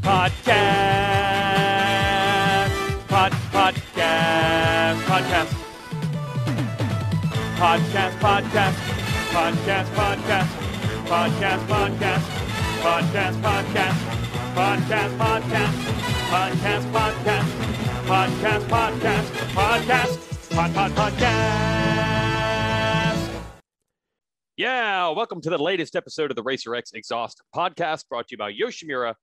Podcast. Podcast. Podcast. Podcast. Podcast. Podcast. Podcast. Podcast. Podcast. Podcast. Podcast. Podcast. Podcast. Podcast. Podcast. Podcast. Podcast. Podcast. Podcast. Yeah, welcome to the latest episode of the Racer X Exhaust Podcast, brought to you by Yoshimura,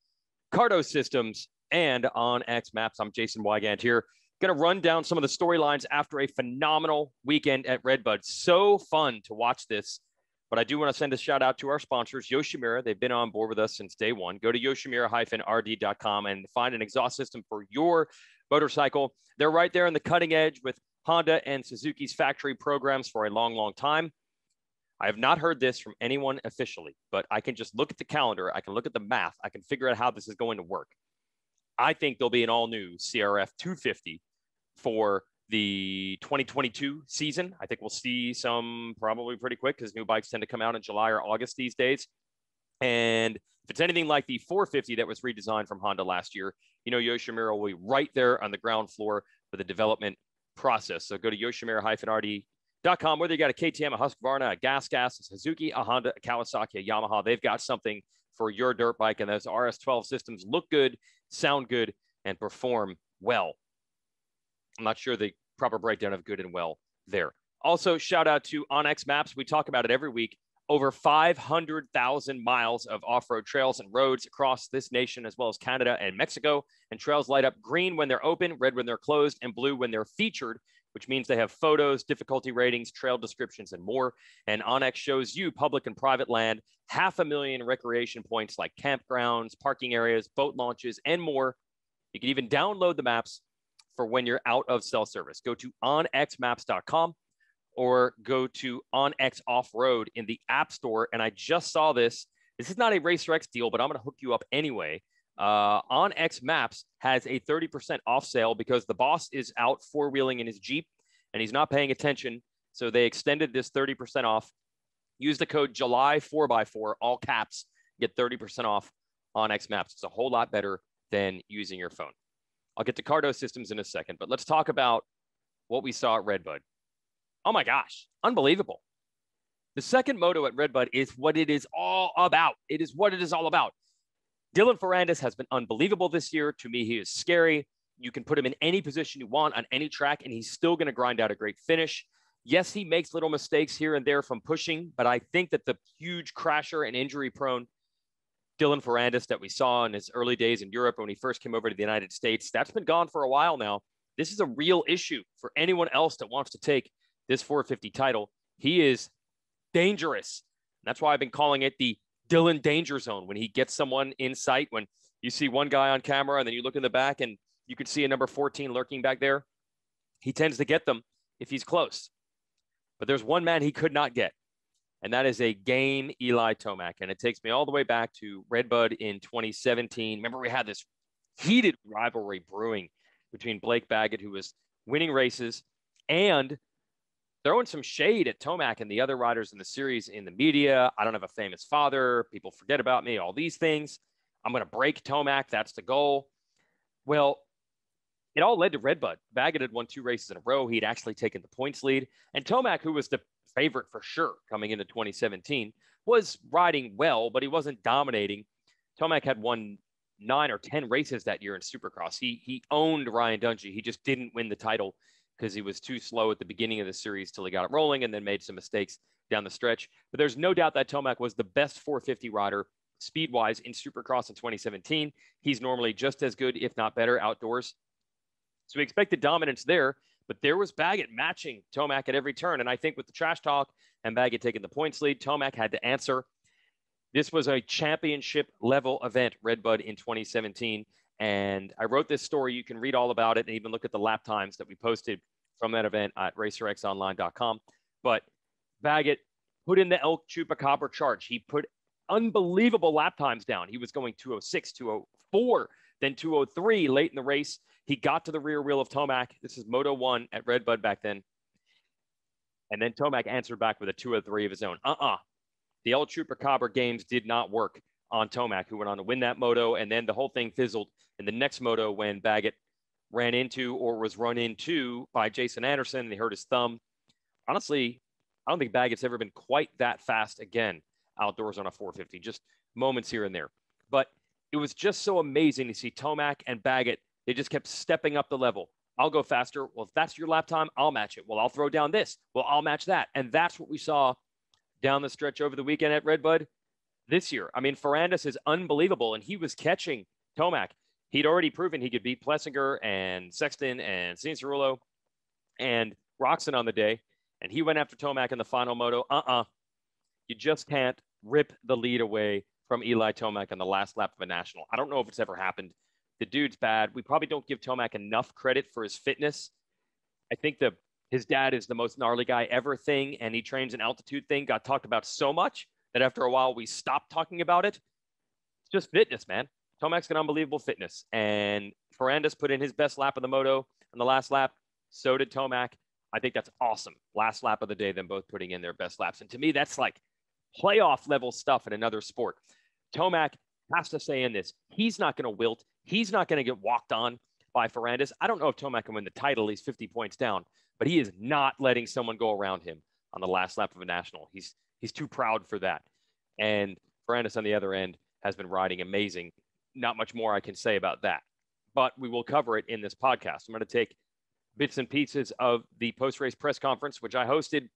Cardo Systems, and On X Maps. I'm Jason Weigandt here. Going to run down some of the storylines after a phenomenal weekend at RedBud. So fun to watch this. But I do want to send a shout out to our sponsors, Yoshimura. They've been on board with us since day one. Go to yoshimura-rd.com and find an exhaust system for your motorcycle. They're right there on the cutting edge with Honda and Suzuki's factory programs for a long, long time. I have not heard this from anyone officially, but I can just look at the calendar. I can look at the math. I can figure out how this is going to work. I think there'll be an all-new CRF 250 for the 2022 season. I think we'll see some probably pretty quick because new bikes tend to come out in July or August these days. And if it's anything like the 450 that was redesigned from Honda last year, you know Yoshimura will be right there on the ground floor for the development process. So go to yoshimura-rd.com, whether you got a KTM, a Husqvarna, a Gas, a Suzuki, a Honda, a Kawasaki, a Yamaha, they've got something for your dirt bike. And those RS12 systems look good, sound good, and perform well. I'm not sure the proper breakdown of good and well there. Also, shout out to On X Maps. We talk about it every week. Over 500,000 miles of off-road trails and roads across this nation, as well as Canada and Mexico. And trails light up green when they're open, red when they're closed, and blue when they're featured, which means they have photos, difficulty ratings, trail descriptions, and more. And OnX shows you public and private land, 500,000 recreation points like campgrounds, parking areas, boat launches, and more. You can even download the maps for when you're out of cell service. Go to onxmaps.com or go to OnX Off-Road in the App Store. And I just saw this. This is not a Racer X deal, but I'm going to hook you up anyway. OnX Maps has a 30% off sale because the boss is out four-wheeling in his Jeep and he's not paying attention. So they extended this 30% off. Use the code July4x4, all caps, get 30% off OnX Maps. It's a whole lot better than using your phone. I'll get to Cardo Systems in a second, but let's talk about what we saw at RedBud. Oh my gosh, unbelievable. The second moto at RedBud is what it is all about. It is what it is all about. Dylan Ferrandis has been unbelievable this year. To me, he is scary. You can put him in any position you want on any track, and he's still going to grind out a great finish. Yes, he makes little mistakes here and there from pushing, but I think that the huge crasher and injury-prone Dylan Ferrandis that we saw in his early days in Europe when he first came over to the United States, that's been gone for a while now. This is a real issue for anyone else that wants to take this 450 title. He is dangerous. That's why I've been calling it the Dylan danger zone. When he gets someone in sight, when you see one guy on camera and then you look in the back and you can see a number 14 lurking back there, he tends to get them if he's close. But there's one man he could not get, and that is a game Eli Tomac. And it takes me all the way back to RedBud in 2017. Remember, we had this heated rivalry brewing between Blake Baggett, who was winning races, and throwing some shade at Tomac and the other riders in the series in the media. I don't have a famous father. People forget about me, all these things. I'm going to break Tomac. That's the goal. Well, it all led to RedBud. Baggett had won 2 races in a row. He'd actually taken the points lead. And Tomac, who was the favorite for sure coming into 2017, was riding well, but he wasn't dominating. Tomac had won 9 or 10 races that year in Supercross. He owned Ryan Dungey. He just didn't win the title because he was too slow at the beginning of the series till he got it rolling and then made some mistakes down the stretch. But there's no doubt that Tomac was the best 450 rider speed-wise in Supercross in 2017. He's normally just as good, if not better, outdoors. So we expected dominance there, but there was Baggett matching Tomac at every turn. And I think with the trash talk and Baggett taking the points lead, Tomac had to answer. This was a championship-level event, RedBud, in 2017. And I wrote this story. You can read all about it and even look at the lap times that we posted from that event at racerxonline.com. But Baggett put in the El Chupacabra charge. He put unbelievable lap times down. He was going 206, 204, then 203 late in the race. He got to the rear wheel of Tomac. This is Moto 1 at RedBud back then. And then Tomac answered back with a 203 of his own. The El Chupacabra games did not work on Tomac, who went on to win that moto. And then the whole thing fizzled in the next moto when Baggett ran into or was run into by Jason Anderson and he hurt his thumb. Honestly, I don't think Baggett's ever been quite that fast again outdoors on a 450, just moments here and there. But it was just so amazing to see Tomac and Baggett. They just kept stepping up the level. I'll go faster. Well, if that's your lap time, I'll match it. Well, I'll throw down this. Well, I'll match that. And that's what we saw down the stretch over the weekend at RedBud this year. I mean, Ferrandis is unbelievable, and he was catching Tomac. He'd already proven he could beat Plessinger and Sexton and Cianciarulo and Roxon on the day, and he went after Tomac in the final moto. You just can't rip the lead away from Eli Tomac on the last lap of a national. I don't know if it's ever happened. The dude's bad. We probably don't give Tomac enough credit for his fitness. I think his dad is the most gnarly guy ever thing, and he trains an altitude thing. Got talked about so much that after a while we stopped talking about it. It's just fitness, man. Tomac's got unbelievable fitness, and Ferrandis put in his best lap of the moto on the last lap. So did Tomac. I think that's awesome. Last lap of the day, them both putting in their best laps. And to me, that's like playoff level stuff in another sport. Tomac has to stay in this. He's not going to wilt. He's not going to get walked on by Ferrandis. I don't know if Tomac can win the title. He's 50 points down, but he is not letting someone go around him on the last lap of a national. He's too proud for that. And Ferrandis on the other end has been riding amazing. Not much more I can say about that, but we will cover it in this podcast. I'm going to take bits and pieces of the post-race press conference, which I hosted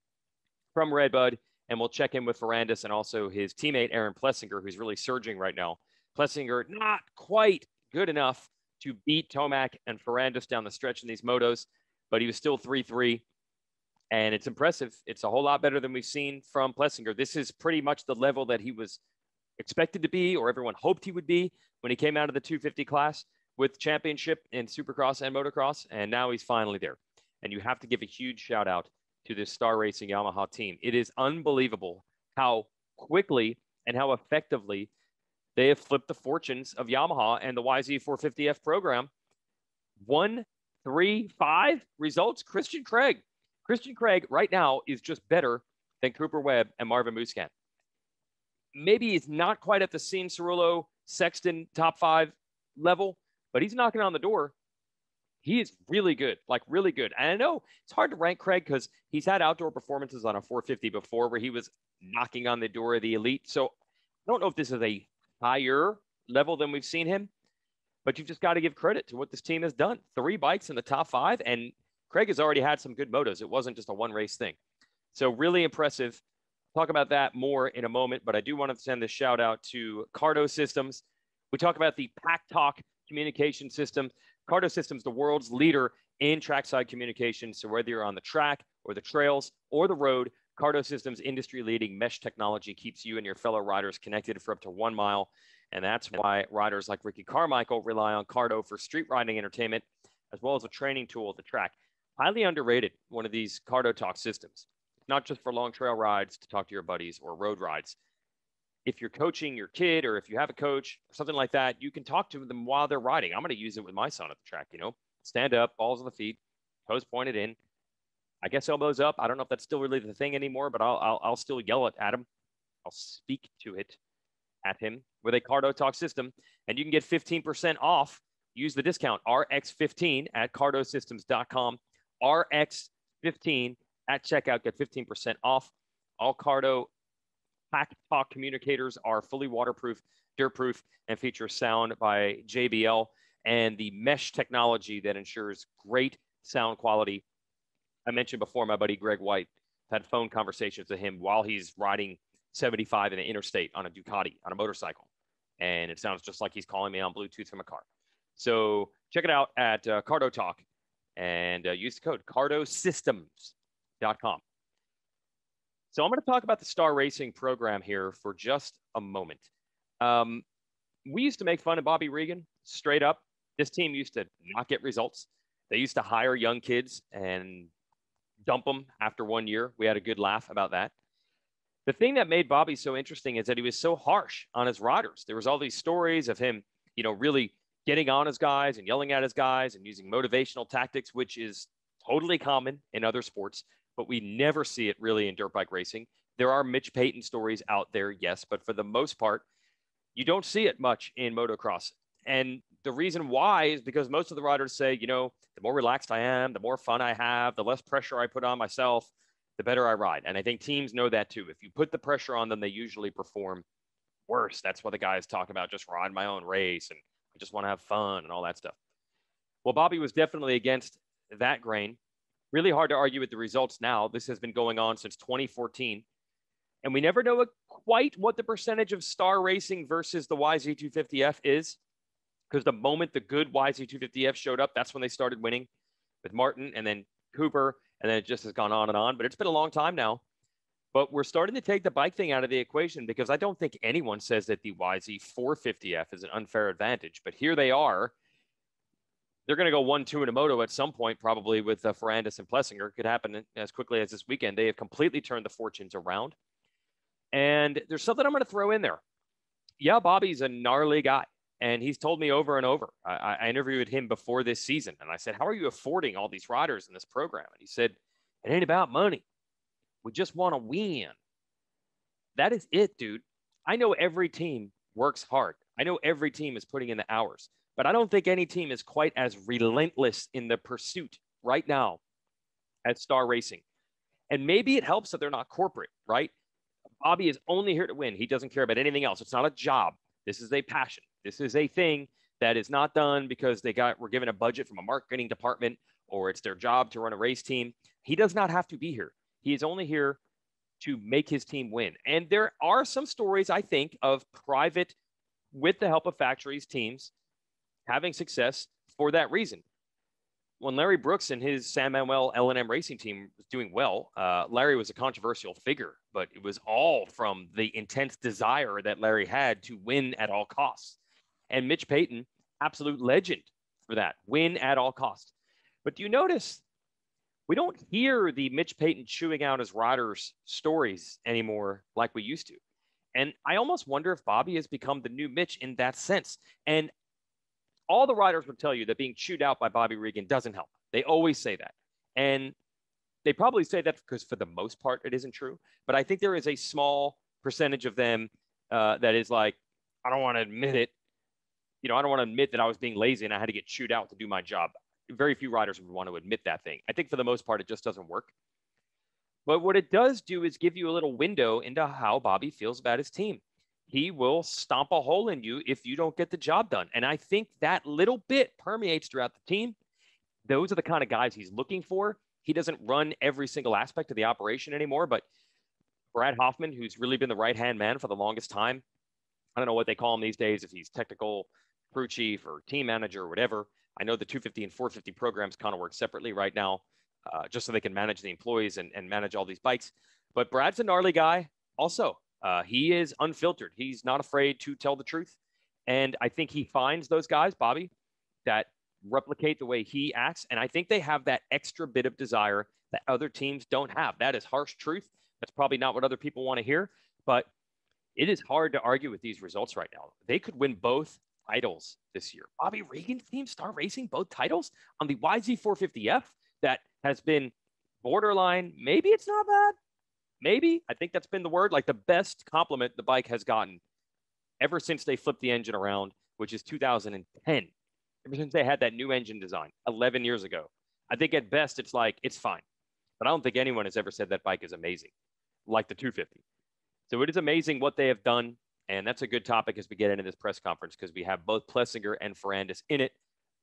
from RedBud, and we'll check in with Ferrandis and also his teammate, Aaron Plessinger, who's really surging right now. Plessinger, not quite good enough to beat Tomac and Ferrandis down the stretch in these motos, but he was still 3-3, and it's impressive. It's a whole lot better than we've seen from Plessinger. This is pretty much the level that he was expected to be, or everyone hoped he would be when he came out of the 250 class with championship in Supercross and Motocross, and now he's finally there. And you have to give a huge shout out to this Star Racing Yamaha team. It is unbelievable how quickly and how effectively they have flipped the fortunes of Yamaha and the YZ450F program. 1, 3, 5 results. Christian Craig right now is just better than Cooper Webb and Marvin Musquin. Maybe he's not quite at the Cianciarulo Sexton top 5 level, but he's knocking on the door. He is really good, like really good. And I know it's hard to rank Craig because he's had outdoor performances on a 450 before where he was knocking on the door of the elite. So I don't know if this is a higher level than we've seen him, but you've just got to give credit to what this team has done. 3 bikes in the top 5, and Craig has already had some good motos. It wasn't just a one race thing. So really impressive. Talk about that more in a moment, but I do want to send this shout out to Cardo Systems. We talk about the Pack Talk communication system. Cardo Systems, the world's leader in trackside communication. So whether you're on the track or the trails or the road, Cardo Systems' industry-leading mesh technology keeps you and your fellow riders connected for up to 1 mile. And that's why riders like Ricky Carmichael rely on Cardo for street riding entertainment, as well as a training tool at the track. Highly underrated, one of these Cardo Talk systems. Not just for long trail rides to talk to your buddies or road rides. If you're coaching your kid or if you have a coach or something like that, you can talk to them while they're riding. I'm going to use it with my son at the track, stand up, balls on the feet, toes pointed in. I guess elbows up. I don't know if that's still really the thing anymore, but I'll still yell it at him. I'll speak to it at him with a Cardo Talk system, and you can get 15% off. Use the discount RX15 at cardosystems.com. RX15 at checkout, get 15% off. All Cardo Pack Talk communicators are fully waterproof, dirt-proof, and feature sound by JBL and the mesh technology that ensures great sound quality. I mentioned before my buddy Greg White had phone conversations with him while he's riding 75 in the interstate on a Ducati, on a motorcycle. And it sounds just like he's calling me on Bluetooth from a car. So check it out at Cardo Talk and use the code cardosystems.com. So I'm going to talk about the Star Racing program here for just a moment. We used to make fun of Bobby Regan, straight up. This team used to not get results. They used to hire young kids and dump them after 1 year. We had a good laugh about that. The thing that made Bobby so interesting is that he was so harsh on his riders. There was all these stories of him, really getting on his guys and yelling at his guys and using motivational tactics, which is totally common in other sports, but we never see it really in dirt bike racing. There are Mitch Payton stories out there, yes, but for the most part, You don't see it much in motocross. And the reason why is because most of the riders say, you know, the more relaxed I am, the more fun I have, the less pressure I put on myself, the better I ride. And I think teams know that too. If you put the pressure on them, they usually perform worse. That's what the guys talk about, just ride my own race and I just want to have fun and all that stuff. Well, Bobby was definitely against that grain. Really hard to argue with the results now. This has been going on since 2014. And we never know quite what the percentage of star racing versus the YZ250F is. Because the moment the good YZ250F showed up, that's when they started winning with Martin and then Cooper. And then it just has gone on and on. But it's been a long time now. But we're starting to take the bike thing out of the equation because I don't think anyone says that the YZ450F is an unfair advantage. But here they are. They're going to go 1-2 in a moto at some point, probably with Ferrandis and Plessinger. It could happen as quickly as this weekend. They have completely turned the fortunes around. And there's something I'm going to throw in there. Yeah, Bobby's a gnarly guy. And he's told me over and over. I interviewed him before this season. And I said, how are you affording all these riders in this program? And he said, it ain't about money. We just want to win. That is it, dude. I know every team works hard. I know every team is putting in the hours. But I don't think any team is quite as relentless in the pursuit right now as Star Racing. And maybe it helps that they're not corporate, right? Bobby is only here to win. He doesn't care about anything else. It's not a job. This is a passion. This is a thing that is not done because were given a budget from a marketing department or it's their job to run a race team. He does not have to be here. He is only here to make his team win. And there are some stories, I think, of private, with the help of factories, teams having success for that reason. When Larry Brooks and his San Manuel L&M racing team was doing well, Larry was a controversial figure, but it was all from the intense desire that Larry had to win at all costs. And Mitch Payton, absolute legend for that, win at all costs. But do you notice we don't hear the Mitch Payton chewing out his riders' stories anymore like we used to? And I almost wonder if Bobby has become the new Mitch in that sense. And all the riders would tell you that being chewed out by Bobby Weigandt doesn't help. They always say that. And they probably say that because for the most part, it isn't true. But I think there is a small percentage of them that is like, I don't want to admit it. You know, I don't want to admit that I was being lazy and I had to get chewed out to do my job. Very few riders would want to admit that thing. I think for the most part, it just doesn't work. But what it does do is give you a little window into how Bobby feels about his team. He will stomp a hole in you if you don't get the job done. And I think that little bit permeates throughout the team. Those are the kind of guys he's looking for. He doesn't run every single aspect of the operation anymore, but Brad Hoffman, who's really been the right-hand man for the longest time, I don't know what they call him these days, if he's technical crew chief or team manager or whatever. I know the 250 and 450 programs kind of work separately right now, just so they can manage the employees and manage all these bikes. But Brad's a gnarly guy also. He is unfiltered. He's not afraid to tell the truth. And I think he finds those guys, Bobby, that replicate the way he acts. And I think they have that extra bit of desire that other teams don't have. That is harsh truth. That's probably not what other people want to hear, but it is hard to argue with these results right now. They could win both titles this year. Bobby Weigandt team Star Racing both titles on the YZ450F that has been borderline. Maybe it's not bad. Maybe. I think that's been the word, like the best compliment the bike has gotten ever since they flipped the engine around, which is 2010. Ever since they had that new engine design 11 years ago. I think at best it's like, it's fine. But I don't think anyone has ever said that bike is amazing, like the 250. So it is amazing what they have done. And that's a good topic as we get into this press conference because we have both Plessinger and Ferrandis in it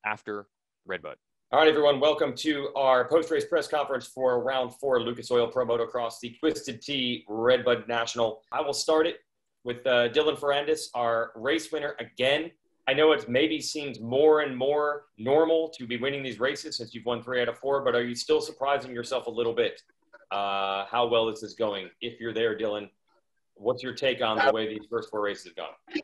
after RedBud. All right, everyone, welcome to our post-race press conference for round 4 Lucas Oil Pro Motocross, the Twisted Tea RedBud National. I will start it with Dylan Ferrandis, our race winner again. I know it maybe seems more and more normal to be winning these races since you've won 3 out of 4, but are you still surprising yourself a little bit how well this is going? If you're there, Dylan, what's your take on the way these first 4 races have gone?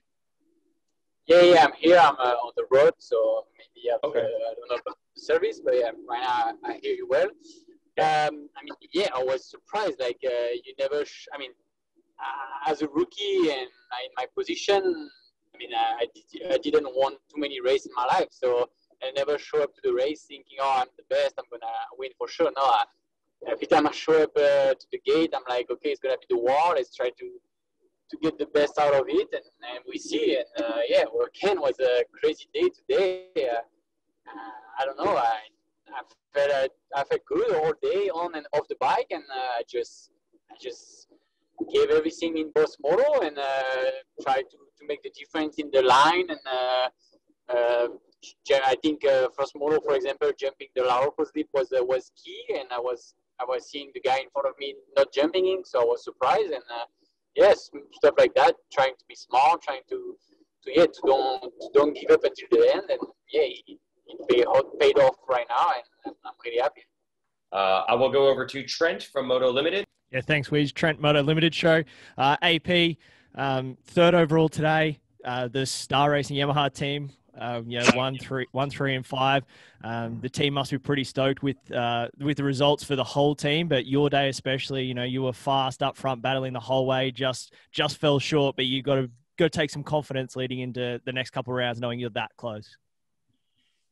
Yeah, I'm here. I'm on the road, so maybe I don't know about the service, but yeah, right now I hear you well. I mean, yeah, I was surprised. Like, you never. As a rookie and in my position, I mean, I didn't want too many races in my life, so I never show up to the race thinking, oh, I'm the best, I'm gonna win for sure. No, every time I show up to the gate, I'm like, okay, it's gonna be the war. Let's try to get the best out of it, and we see. And weekend was a crazy day today. I don't know. I felt good all day on and off the bike, and I just gave everything in both moto and tried to make the difference in the line. And I think first moto, for example, jumping the lateral slip was key, and I was seeing the guy in front of me not jumping in, so I was surprised. And yes, stuff like that. Trying to be smart, trying to don't give up until the end, and it paid off right now, and I'm really happy. I will go over to Trent from Moto Limited. Yeah, thanks, Wiz. Trent, Moto Limited show. AP, third overall today. The Star Racing Yamaha team, 1, 3, and 5. The team must be pretty stoked with the results for the whole team, but your day especially. You were fast up front, battling the whole way. Just fell short, but you got to take some confidence leading into the next couple of rounds, knowing you're that close.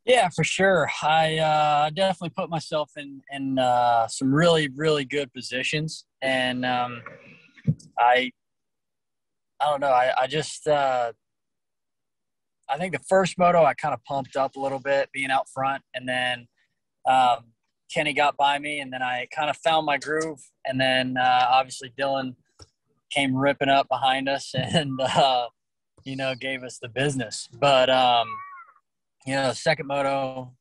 Yeah, for sure. I definitely put myself in some really, really good positions. And I don't know. I think the first moto I kind of pumped up a little bit being out front. And then Kenny got by me, and then I kind of found my groove. And then obviously Dylan came ripping up behind us and, gave us the business. But the second moto,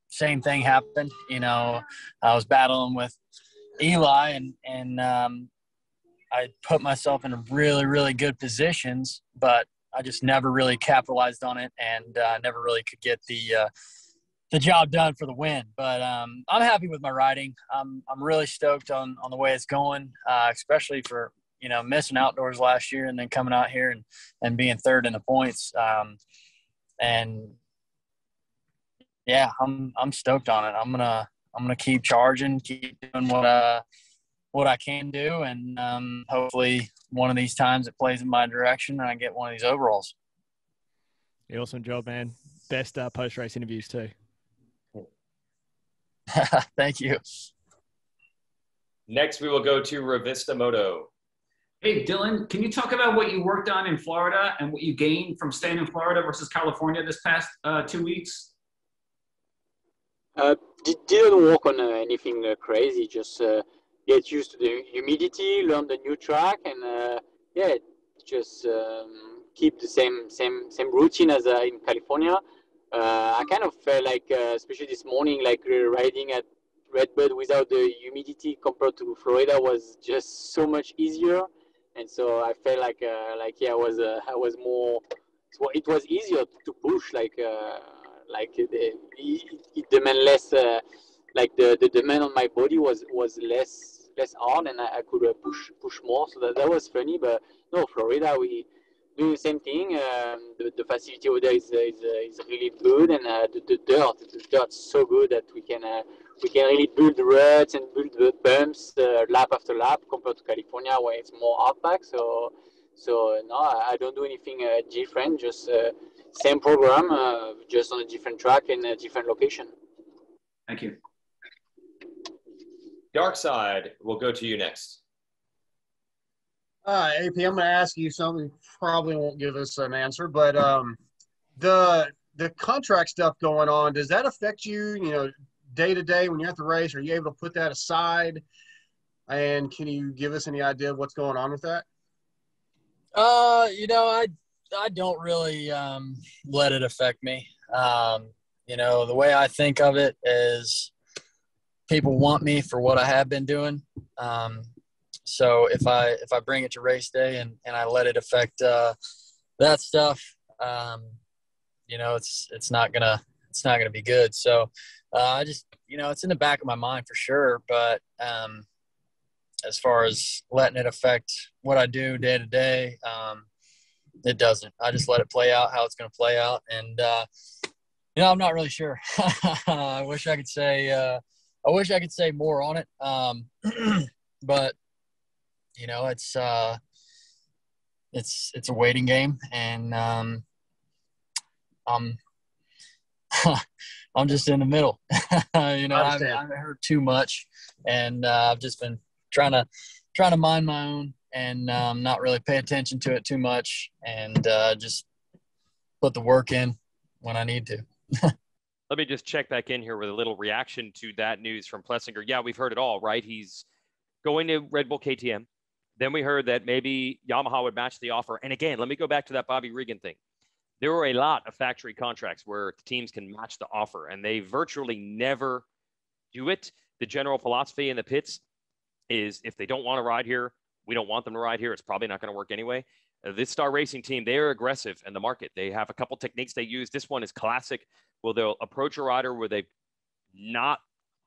same thing happened. I was battling with Eli, and I put myself in really, really good positions, but I just never really capitalized on it, and never really could get the job done for the win. But I'm happy with my riding. I'm really stoked on the way it's going, especially for missing outdoors last year and then coming out here and being third in the points. And yeah, I'm stoked on it. I'm gonna keep charging, keep doing what I can do, and hopefully one of these times it plays in my direction and I get one of these overalls. Yeah, awesome job, man. Best post-race interviews too. Thank you. Next, we will go to Revista Moto. Hey, Dylan, can you talk about what you worked on in Florida and what you gained from staying in Florida versus California this past 2 weeks? Didn't work on anything crazy, just get used to the humidity, learn the new track, and just keep the same routine as in California. I kind of felt like, especially this morning, like riding at RedBud without the humidity compared to Florida was just so much easier. And so I felt like I was more. It was easier to push, it demand less. The demand on my body was less hard, and I could push more. So that was funny. But no, Florida, we do the same thing. The facility over there is really good, and the dirt's so good that we can really build the ruts and build the bumps lap after lap compared to California where it's more hardpack. So no, I don't do anything different. Just same program, just on a different track and a different location. Thank you. Dark Side, we'll go to you next. AP, I'm going to ask you something you probably won't give us an answer, but the contract stuff going on, does that affect you, day to day when you're at the race? Are you able to put that aside? And can you give us any idea of what's going on with that? I don't really let it affect me. The way I think of it is people want me for what I have been doing. So if I bring it to race day and I let it affect that stuff, it's not gonna be good. So I just it's in the back of my mind for sure. But as far as letting it affect what I do day to day, it doesn't. I just let it play out how it's going to play out, and I'm not really sure. I wish I could say more on it, but it's a waiting game, and I'm just in the middle. I haven't heard too much, and I've just been trying trying to mind my own and not really pay attention to it too much, and just put the work in when I need to. Let me just check back in here with a little reaction to that news from Plessinger. Yeah, we've heard it all, right? He's going to Red Bull KTM. Then we heard that maybe Yamaha would match the offer. And again, let me go back to that Bobby Regan thing. There were a lot of factory contracts where teams can match the offer, and they virtually never do it. The general philosophy in the pits is if they don't want to ride here, we don't want them to ride here. It's probably not going to work anyway. This Star Racing team, they are aggressive in the market. They have a couple techniques they use. This one is classic. Well, they'll approach a rider with a not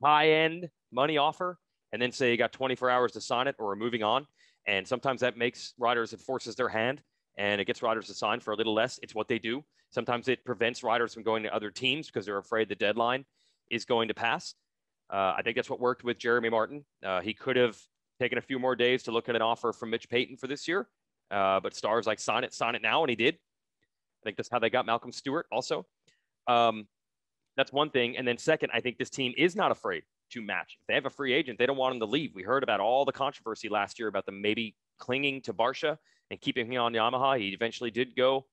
high-end money offer and then say you got 24 hours to sign it or we're moving on. And sometimes that makes riders, it forces their hand and it gets riders to sign for a little less. It's what they do. Sometimes it prevents riders from going to other teams because they're afraid the deadline is going to pass. I think that's what worked with Jeremy Martin. He could have taken a few more days to look at an offer from Mitch Payton for this year. But Star's like, sign it now. And he did. I think that's how they got Malcolm Stewart also. That's one thing. And then second, I think this team is not afraid to match. If they have a free agent, they don't want him to leave. We heard about all the controversy last year about them maybe clinging to Barsha and keeping him on Yamaha. He eventually did go.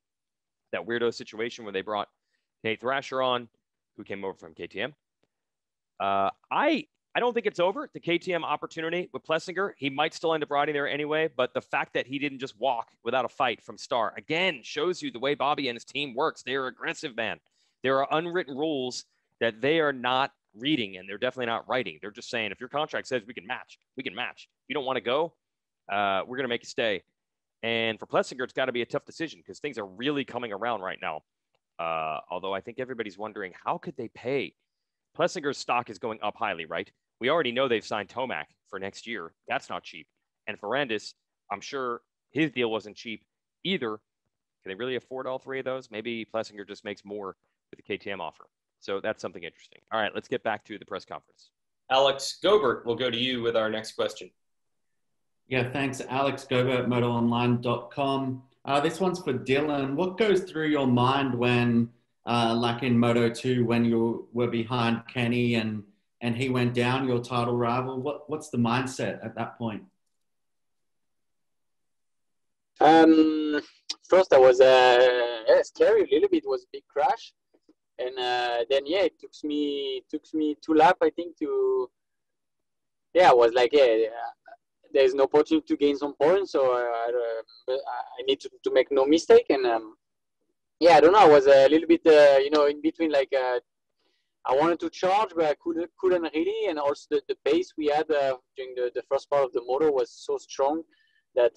That weirdo situation where they brought Nate Thrasher on, who came over from KTM. I don't think it's over, the KTM opportunity with Plessinger. He might still end up riding there anyway, but the fact that he didn't just walk without a fight from Star, again, shows you the way Bobby and his team works. They are aggressive, man. There are unwritten rules that they are not reading, and they're definitely not writing. They're just saying, if your contract says we can match, we can match. If you don't want to go, we're going to make you stay. And for Plessinger, it's got to be a tough decision because things are really coming around right now. Although I think everybody's wondering, how could they pay? Plessinger's stock is going up highly, right? We already know they've signed Tomac for next year. That's not cheap. And Ferrandis, I'm sure his deal wasn't cheap either. Can they really afford all three of those? Maybe Plessinger just makes more with the KTM offer. So that's something interesting. All right, let's get back to the press conference. Alex Gobert, we'll go to you with our next question. Yeah, thanks. Alex Gobert, MotoOnline.com. This one's for Dylan. What goes through your mind when, like in Moto2, when you were behind Kenny and he went down, your title rival? What's the mindset at that point? First, I was scary a little bit. It was a big crash, and then it took me 2 laps, I think, to. I was like, there's no opportunity to gain some points, so I need to make no mistake, and I don't know. I was a little bit, in between, like. I wanted to charge, but I couldn't really. And also the pace we had during the first part of the motor was so strong that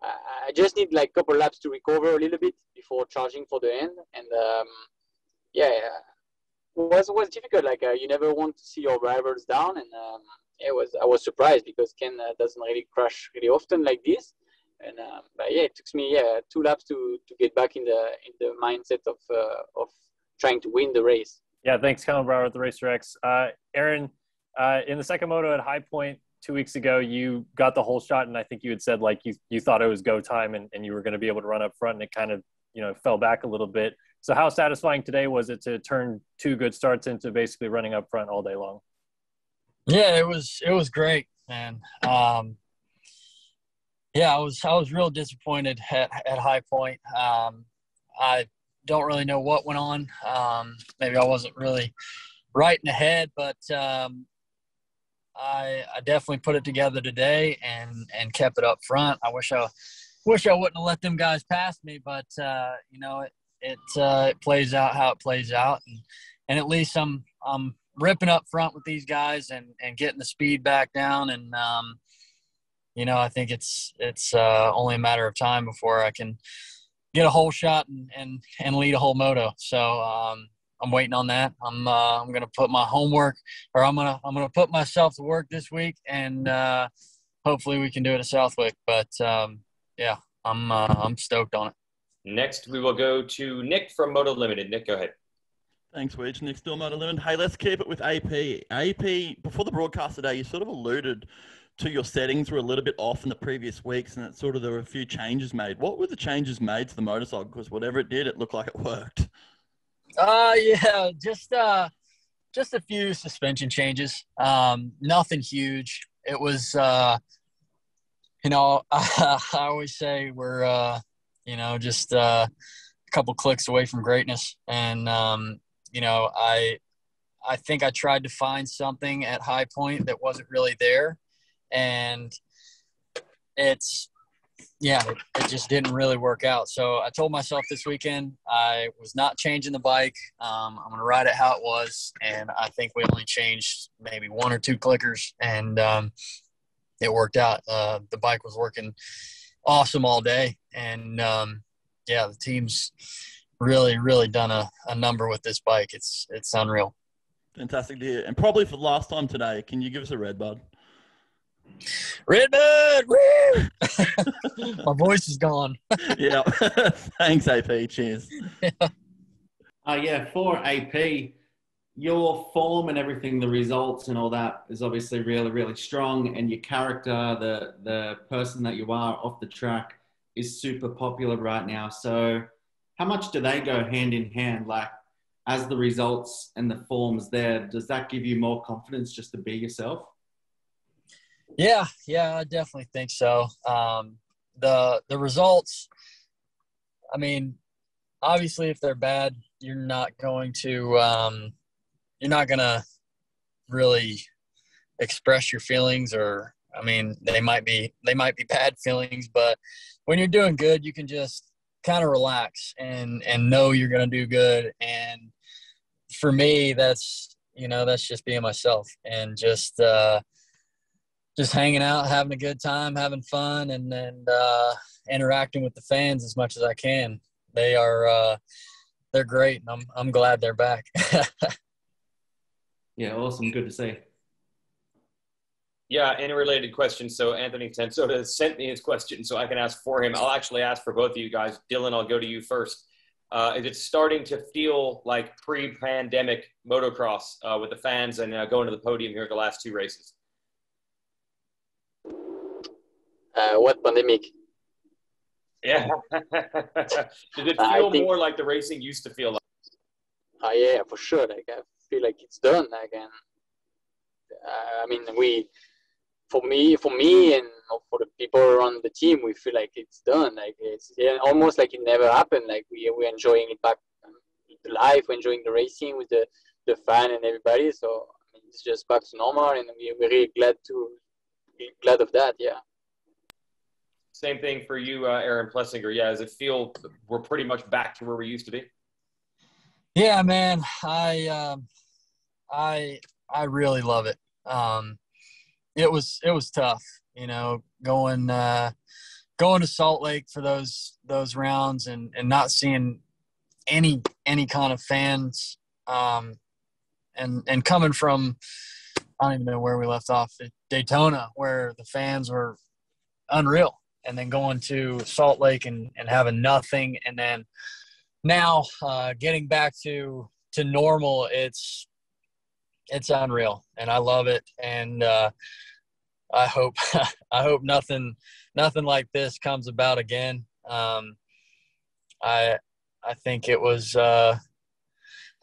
I just need like a couple laps to recover a little bit before charging for the end. And it was difficult. Like you never want to see your rivals down. And I was surprised because Ken doesn't really crash really often like this. And it took me 2 laps to get back in the mindset of trying to win the race. Yeah, thanks, Colin Brower at the Racer X. Aaron, in the second moto at High Point 2 weeks ago, you got the whole shot, and I think you had said like you thought it was go time and you were going to be able to run up front, and it kind of fell back a little bit. So how satisfying today was it to turn 2 good starts into basically running up front all day long? Yeah, it was great, man. I was real disappointed at High Point. I don't really know what went on. Maybe I wasn't really right in the head, but I definitely put it together today and kept it up front. I wish I wouldn't have let them guys pass me, but it plays out how it plays out, and at least I'm ripping up front with these guys and getting the speed back down, and I think it's only a matter of time before I can get a whole shot and lead a whole moto. So I'm waiting on that. I'm gonna put my homework, or I'm gonna put myself to work this week, and hopefully we can do it at Southwick. But I'm stoked on it. Next, we will go to Nick from Moto Limited. Nick, go ahead. Thanks, Wedge. Nick still Moto Limited. Hey, let's keep it with AP. AP, before the broadcast today, you sort of alluded to your settings were a little bit off in the previous weeks, and there were a few changes made. What were the changes made to the motorcycle? Because whatever it did, it looked like it worked. Just a few suspension changes. Nothing huge. It was I always say we're, just a couple clicks away from greatness. And, I think I tried to find something at High Point that wasn't really there. And it just didn't really work out. So I told myself this weekend I was not changing the bike. I'm going to ride it how it was. And I think we only changed maybe 1 or 2 clickers, and it worked out. The bike was working awesome all day. And, the team's really, really done a number with this bike. It's unreal. Fantastic to hear. And probably for the last time today, can you give us a RedBud? RedBud, woo! My voice is gone. Yeah. Thanks, AP. Cheers. For AP, your form and everything, the results and all that is obviously really, really strong. And your character, the person that you are off the track is super popular right now. So how much do they go hand in hand? Like, as the results and the forms there, does that give you more confidence just to be yourself? Yeah, I definitely think so. The results, I mean, obviously if they're bad, you're not going to really express your feelings, or, I mean, they might be bad feelings, but when you're doing good, you can just kind of relax and know you're going to do good. And for me, that's just being myself and just hanging out, having a good time, having fun, and interacting with the fans as much as I can. They're great, and I'm glad they're back. Yeah, awesome. Good to see. Yeah, and a related question. So Anthony Tensoda sent me his question so I can ask for him. I'll actually ask for both of you guys. Dylan, I'll go to you first. Is it starting to feel like pre-pandemic motocross with the fans and going to the podium here at the last 2 races? What pandemic? Yeah. Does it feel more like the racing used to feel like? Yeah, for sure. Like, I feel like it's done. Like, and for me, and for the people around the team, we feel like it's done. Like, it's almost like it never happened. Like, we're enjoying it back live. We're enjoying the racing with the fan and everybody. So it's just back to normal, and we're really glad of that. Yeah. Same thing for you, Aaron Plessinger. Yeah, does it feel we're pretty much back to where we used to be? Yeah, man. I really love it. It was tough, going to Salt Lake for those rounds and not seeing any kind of fans, and coming from, I don't even know where we left off, at Daytona, where the fans were unreal, and then going to Salt Lake and having nothing, and then now getting back to normal, it's unreal, and I love it, and I hope nothing like this comes about again. I think it was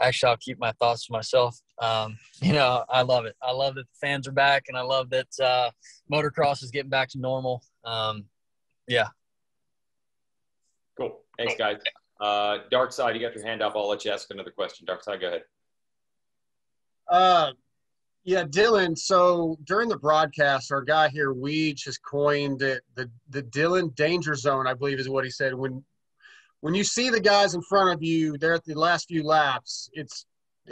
actually, I'll keep my thoughts to myself. I love it. I love that the fans are back, and I love that motocross is getting back to normal. Yeah. Cool. Thanks, guys. Dark Side, you got your hand up. I'll let you ask another question. Dark Side, go ahead. Yeah, Dylan. So during the broadcast, our guy here, Weege, has coined the Dylan danger zone, I believe is what he said. When you see the guys in front of you, they're at the last few laps, it's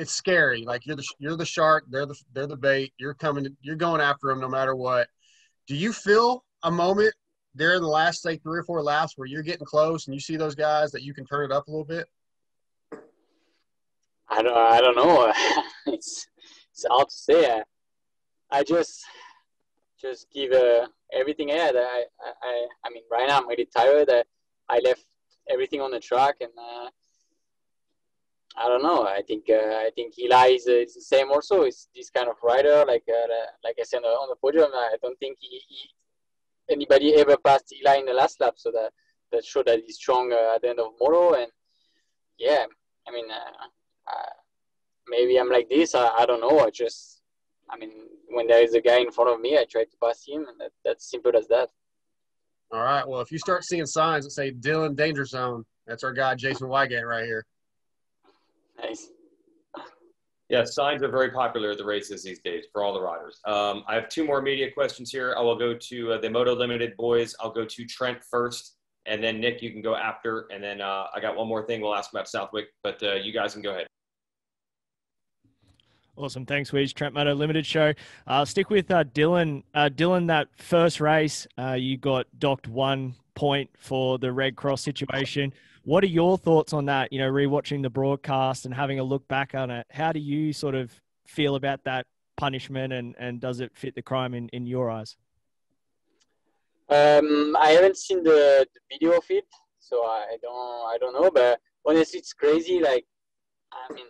scary. Like, you're the shark, they're the bait. You're going after them no matter what. Do you feel a moment there in the last, say, 3 or 4 laps where you're getting close and you see those guys that you can turn it up a little bit? I don't know. It's hard to say. I just give everything I had. I mean, right now I'm really tired. I left everything on the track, and I don't know. I think Eli is the same also. He's this kind of rider, like I said on the podium. I don't think anybody ever passed Eli in the last lap, so that showed that he's strong at the end of moto. And yeah, I mean, maybe I'm like this. I don't know. When there is a guy in front of me, I try to pass him, and that's simple as that. All right. Well, if you start seeing signs that say Dylan Danger Zone, that's our guy, Jason Weigandt, right here. Nice. Yeah, signs are very popular at the races these days for all the riders. I have 2 more media questions here. I will go to the Moto Limited boys. I'll go to Trent first, and then Nick, you can go after. And then I got one more thing we'll ask about Southwick, but you guys can go ahead. Awesome. Thanks, Weege. Trent Moto Limited show. Stick with Dylan. Dylan, that first race, you got docked 1 point for the Red Cross situation. What are your thoughts on that? You know, rewatching the broadcast and having a look back on it. How do you sort of feel about that punishment, and does it fit the crime in your eyes? I haven't seen the video of it, so I don't know. But honestly, it's crazy. Like, I mean,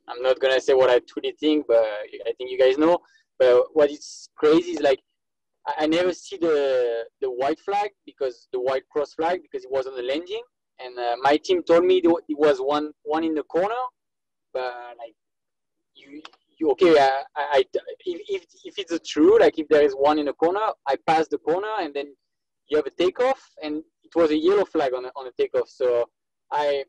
I'm not gonna say what I truly think, but I think you guys know. But what is crazy is like I never see the white flag, because the white cross flag, because it was on the landing, and my team told me it was one in the corner. But like you okay? If it's true, like if there is one in the corner, I pass the corner, and then you have a takeoff, and it was a yellow flag on the takeoff. So I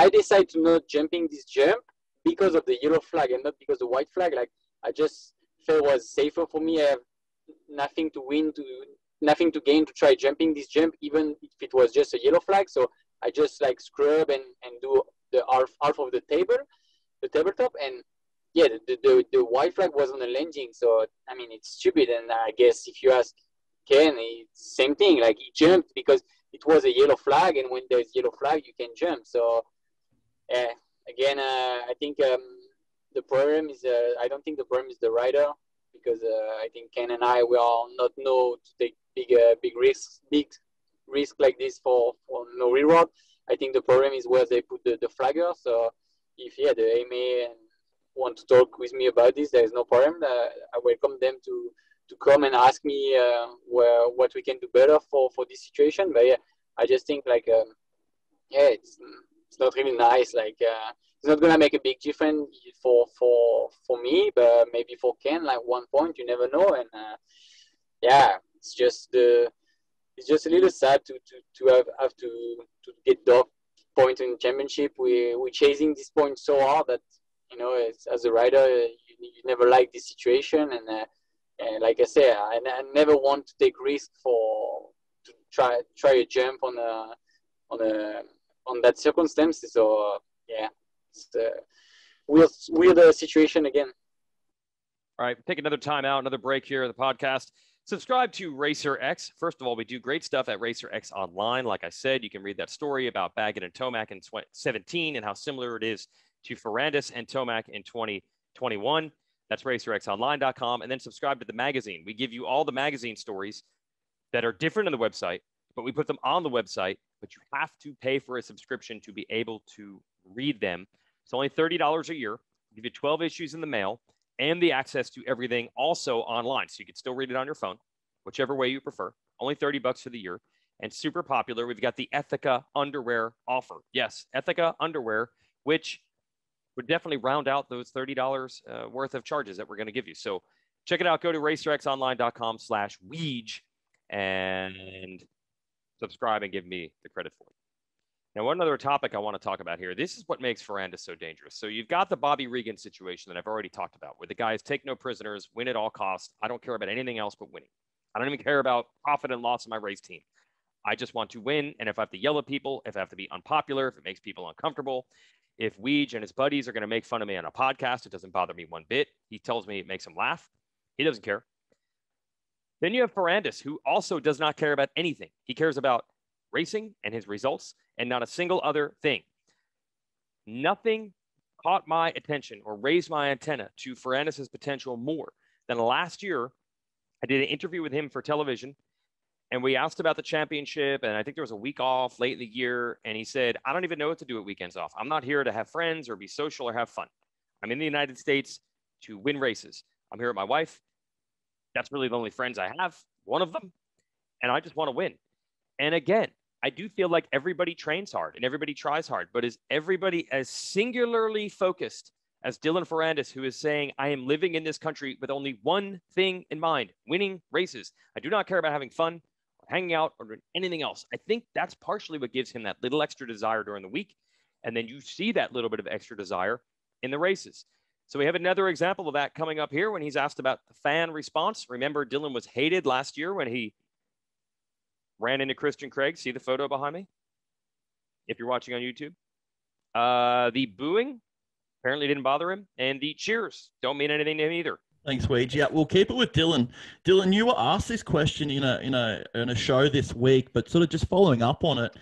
decided to not jumping this jump because of the yellow flag and not because of the white flag. Like, I just felt it was safer for me. I have nothing to gain to try jumping this jump, even if it was just a yellow flag. So I just like scrub and do the half of the tabletop. And yeah, the white flag was on the landing. So, I mean, it's stupid. And I guess if you ask Ken, it's same thing. Like, he jumped because it was a yellow flag, and when there's yellow flag, you can jump. So, again, I think the problem is I don't think the problem is the rider, because I think Ken and I, we all not know to take big risks like this for no reward. I think the problem is where they put the flagger. So if the AMA want to talk with me about this, there is no problem. I welcome them to come and ask me what we can do better for this situation. But yeah, I just think like it's not really nice. Like, it's not gonna make a big difference for me, but maybe for Ken, like 1 point, you never know. And it's just a little sad to have to get docked point in the championship. We're chasing this point so hard that, you know, as a rider, you never like this situation. And like I say, I never want to take risk to try a jump on that circumstance. So it's a weird situation again. All right, take another time out, another break here of the podcast. Subscribe to Racer X. First of all, we do great stuff at Racer X Online. Like I said, you can read that story about Baggett and Tomac in 2017 and how similar it is to Ferrandis and Tomac in 2021. That's racerxonline.com. And then subscribe to the magazine. We give you all the magazine stories that are different on the website, but we put them on the website. But you have to pay for a subscription to be able to read them. It's only $30 a year. We give you 12 issues in the mail and the access to everything also online. So you can still read it on your phone, whichever way you prefer. Only $30 for the year. And super popular, we've got the Ethica underwear offer. Yes, Ethica underwear, which would definitely round out those $30 worth of charges that we're going to give you. So check it out. Go to racerxonline.com/Weege and subscribe and give me the credit for it. Now, one other topic I want to talk about here. This is what makes Ferrandis so dangerous. So you've got the Bobby Regan situation that I've already talked about, where the guys take no prisoners, win at all costs. I don't care about anything else but winning. I don't even care about profit and loss of my race team. I just want to win. And if I have to yell at people, if I have to be unpopular, if it makes people uncomfortable, if Weege and his buddies are going to make fun of me on a podcast, it doesn't bother me one bit. He tells me it makes him laugh. He doesn't care. Then you have Ferrandis, who also does not care about anything. He cares about racing and his results and not a single other thing. Nothing caught my attention or raised my antenna to Ferrandis' potential more than last year. I did an interview with him for television, and we asked about the championship, and I think there was a week off late in the year, and he said, I don't even know what to do at weekends off. I'm not here to have friends or be social or have fun. I'm in the United States to win races. I'm here with my wife. That's really the only friends I have, one of them, and I just want to win. And again, I do feel like everybody trains hard and everybody tries hard, but is everybody as singularly focused as Dylan Ferrandis, who is saying, I am living in this country with only one thing in mind, winning races. I do not care about having fun, or hanging out, or doing anything else. I think that's partially what gives him that little extra desire during the week. And then you see that little bit of extra desire in the races. So we have another example of that coming up here when he's asked about the fan response. Remember, Dylan was hated last year when he ran into Christian Craig. See the photo behind me? If you're watching on YouTube. The booing apparently didn't bother him. And the cheers don't mean anything to him either. Thanks, Weege. Yeah, we'll keep it with Dylan. Dylan, you were asked this question in a show this week, but sort of just following up on it,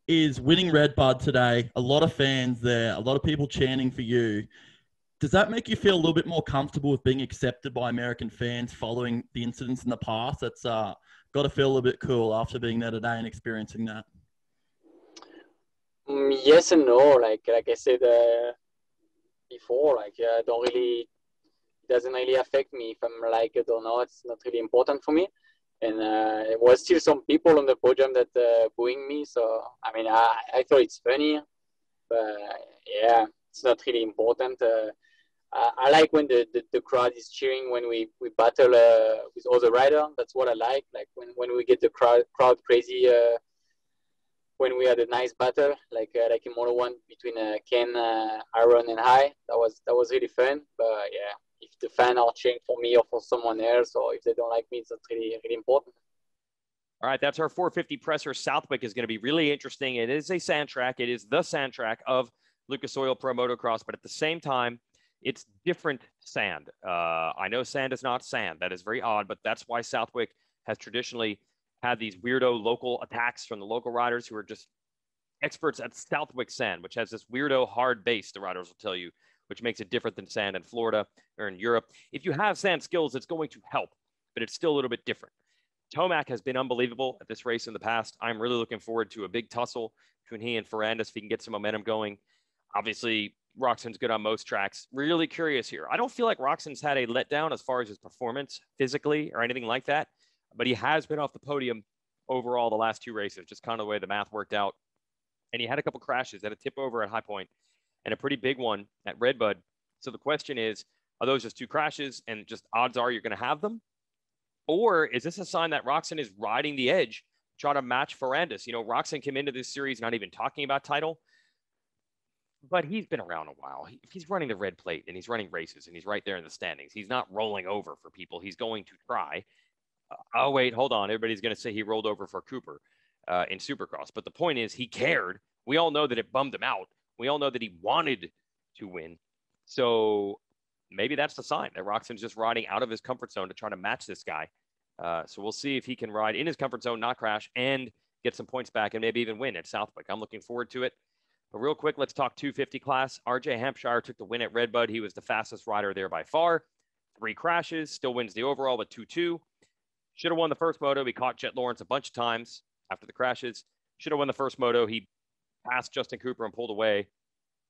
is winning RedBud today, a lot of fans there, a lot of people chanting for you. Does that make you feel a little bit more comfortable with being accepted by American fans following the incidents in the past? That's got to feel a little bit cool after being there today and experiencing that. Yes and no. Like I said before, don't really, it doesn't really affect me if I'm like it or not. It's not really important for me. And there was still some people on the podium that booing me. So, I mean, I thought it's funny. But, yeah, it's not really important. I like when the crowd is cheering when we battle with other riders. That's what I like. Like when we get the crowd crazy when we had a nice battle, like in Moto 1 between Ken, Aaron, and I. That was really fun. But, yeah. If the fans are cheering for me or for someone else, or if they don't like me, it's not really, really important. All right, that's our 450 presser. Southwick is going to be really interesting. It is a sand track. It is the sand track of Lucas Oil Pro Motocross, but at the same time, it's different sand. I know sand is not sand. That is very odd, but that's why Southwick has traditionally had these weirdo local attacks from the local riders who are just experts at Southwick sand, which has this weirdo hard base, the riders will tell you, which makes it different than sand in Florida or in Europe. If you have sand skills, it's going to help, but it's still a little bit different. Tomac has been unbelievable at this race in the past. I'm really looking forward to a big tussle between he and Ferrandis if he can get some momentum going. Obviously, Roxon's good on most tracks. Really curious here. I don't feel like Roxon's had a letdown as far as his performance physically or anything like that, but he has been off the podium overall the last two races, just kind of the way the math worked out. And he had a couple crashes, had a tip over at High Point, and a pretty big one at RedBud. So the question is, are those just two crashes and just odds are you're going to have them? Or is this a sign that Roxon is riding the edge, trying to match Ferrandis? You know, Roxon came into this series not even talking about title, but he's been around a while. If he's running the red plate and he's running races and he's right there in the standings, he's not rolling over for people. He's going to try. Oh, wait, hold on. Everybody's going to say he rolled over for Cooper in Supercross. But the point is he cared. We all know that it bummed him out. We all know that he wanted to win. So maybe that's the sign that Roxon's just riding out of his comfort zone to try to match this guy. So we'll see if he can ride in his comfort zone, not crash, and get some points back and maybe even win at Southwick. I'm looking forward to it. But real quick, let's talk 250 class. RJ Hampshire took the win at RedBud. He was the fastest rider there by far. 3 crashes, still wins the overall with 2-2. Should have won the first moto. He caught Jett Lawrence a bunch of times after the crashes. Should have won the first moto. He passed Justin Cooper and pulled away.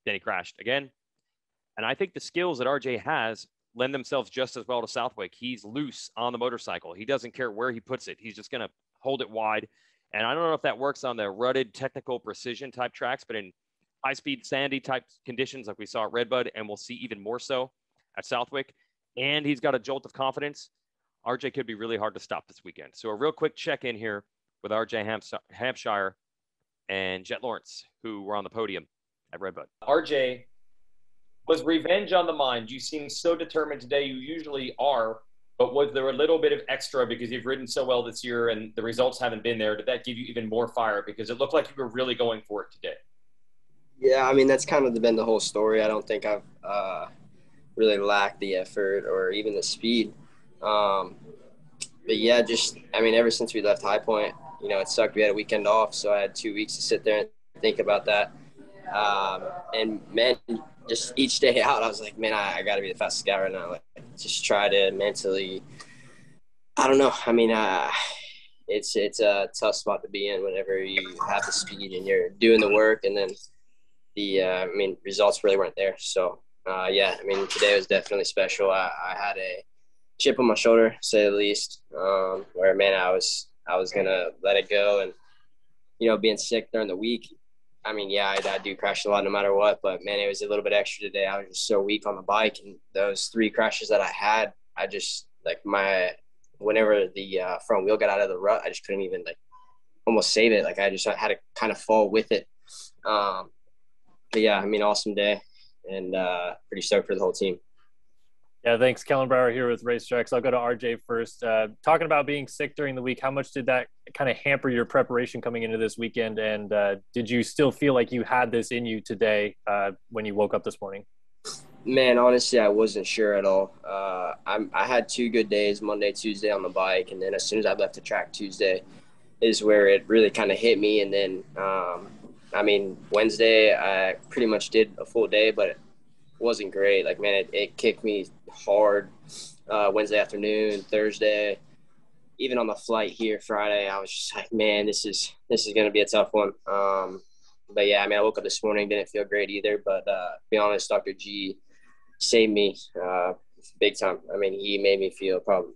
Then he crashed again. And I think the skills that RJ has lend themselves just as well to Southwick. He's loose on the motorcycle. He doesn't care where he puts it. He's just going to hold it wide. And I don't know if that works on the rutted technical precision type tracks, but in high-speed sandy type conditions like we saw at RedBud, and we'll see even more so at Southwick. And he's got a jolt of confidence. RJ could be really hard to stop this weekend. So a real quick check-in here with RJ Hampshire and Jett Lawrence, who were on the podium at RedBud. RJ, was revenge on the mind? You seem so determined today. You usually are, but was there a little bit of extra because you've ridden so well this year and the results haven't been there? Did that give you even more fire because it looked like you were really going for it today? Yeah, I mean, that's kind of been the whole story. I don't think I've really lacked the effort or even the speed. But yeah, ever since we left High Point, you know, it sucked. We had a weekend off, so I had 2 weeks to sit there and think about that. And man, just each day out, I was like, man, I got to be the fastest guy right now. Like, just try to mentally, I don't know. I mean, it's a tough spot to be in whenever you have the speed and you're doing the work, and then the results really weren't there. So yeah, I mean, today was definitely special. I had a chip on my shoulder, to say the least, where, man, I was gonna let it go. And, you know, being sick during the week, I mean, yeah, I do crash a lot no matter what, but man, it was a little bit extra today. I was just so weak on the bike, and those 3 crashes that I had, I just whenever the front wheel got out of the rut, I just couldn't even almost save it. I just had to kind of fall with it. But yeah, I mean, awesome day, and pretty stoked for the whole team. Yeah, thanks. Kellen Brower here with RacerX. I'll go to RJ first. Talking about being sick during the week, how much did that kind of hamper your preparation coming into this weekend? And did you still feel like you had this in you today when you woke up this morning? Man, honestly, I wasn't sure at all. I had 2 good days, Monday, Tuesday on the bike, and then as soon as I left the track Tuesday is where it really kind of hit me. And then, I mean, Wednesday I pretty much did a full day, but it wasn't great. Man, it kicked me hard Wednesday afternoon, Thursday, even on the flight here Friday. I was just like, man, this is going to be a tough one. But yeah, I mean, I woke up this morning, didn't feel great either, but to be honest, Dr. G saved me big time. I mean, he made me feel probably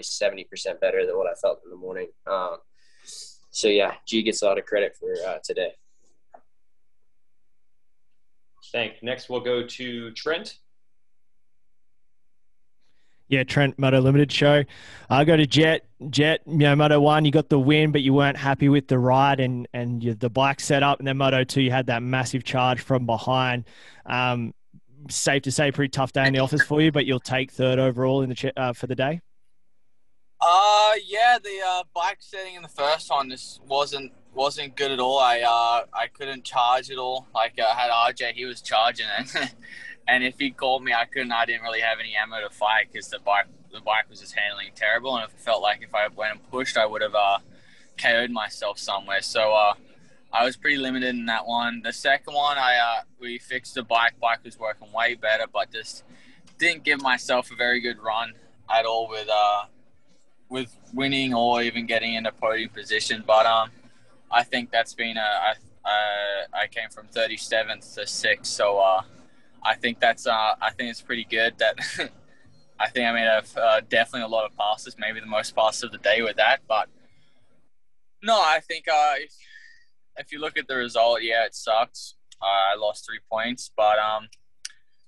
70% better than what I felt in the morning. So yeah, G gets a lot of credit for today. Thanks. Next, we'll go to Trent. Yeah, Trent, Moto Limited show. I go to Jett. Jett, Moto 1, you got the win, but you weren't happy with the ride and the bike setup. And then Moto 2, you had that massive charge from behind. Safe to say, pretty tough day in the office for you, but you'll take 3rd overall in the for the day. Yeah, the bike setting in the first one just wasn't good at all. I couldn't charge at all. I had RJ, he was charging it. And if he called me, I didn't really have any ammo to fight because the bike was just handling terrible. And it felt like if I went and pushed, I would have KO'd myself somewhere. So I was pretty limited in that one. The second one, we fixed the bike. Bike was working way better, but just didn't give myself a very good run at all with winning or even getting into podium position. But I think that's been I came from 37th to 6th, so I think it's pretty good. That I think I made definitely a lot of passes, maybe the most passes of the day with that. But no, I think if you look at the result, yeah, it sucks. I lost 3 points, but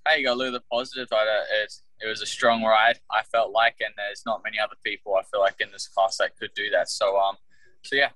hey, you got to look at the positive. It was a strong ride, I felt like, and there's not many other people I feel like in this class that could do that. So yeah,